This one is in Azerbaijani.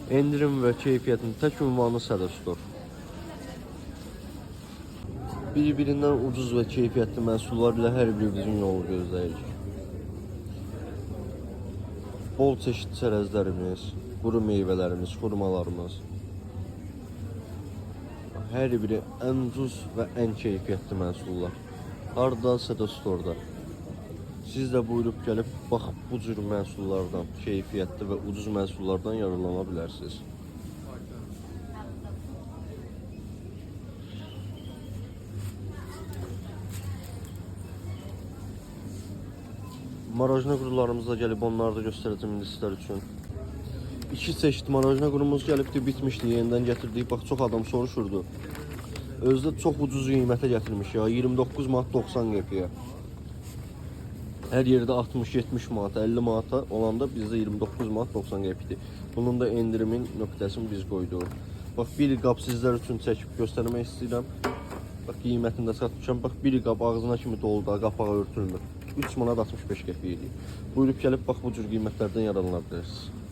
Endirim və keyfiyyətin tək ünvanı Sada Store. Bir-birindən ucuz və keyfiyyətli məhsullar ilə hər birimizin yolu gözləyirik. Bol çeşitli çərəzlərimiz, quru meyvələrimiz, xurmalarımız. Hər biri ən ucuz və ən keyfiyyətli məhsullar. Harda? Sada Store'da. Siz də buyurub gəlib bax bu cür məhsullardan, keyfiyyətli və ucuz məhsullardan yararlana bilərsiniz. Marojna qurularımızda gəlib onları da göstərəcəm indi sizlər üçün. 2 çeşit marojna qurumuz gəlibdi, bitmişdi, yenidən gətirdik. Bax çox adam soruşurdu. Özdə çox ucuz qiymətə gətirmiş ya, 29 manat 90 qəpiyə. Hər yerdə 60-70 manat, 50 manata olanda bizdə 29 manat 90 qəpidir. Bunun da endirimin nöqtəsini biz qoyduq. Bax bir qab sizlər üçün çəkib göstərmək istəyirəm. Bax qiymətində satmışam. Bax bir qab ağzına kimi dolu da, qapağı örtülmür. 3 manat 65 qəpik edir. Buyurub gəlib bax bu cür qiymətlərdən yararlana bilərsiniz.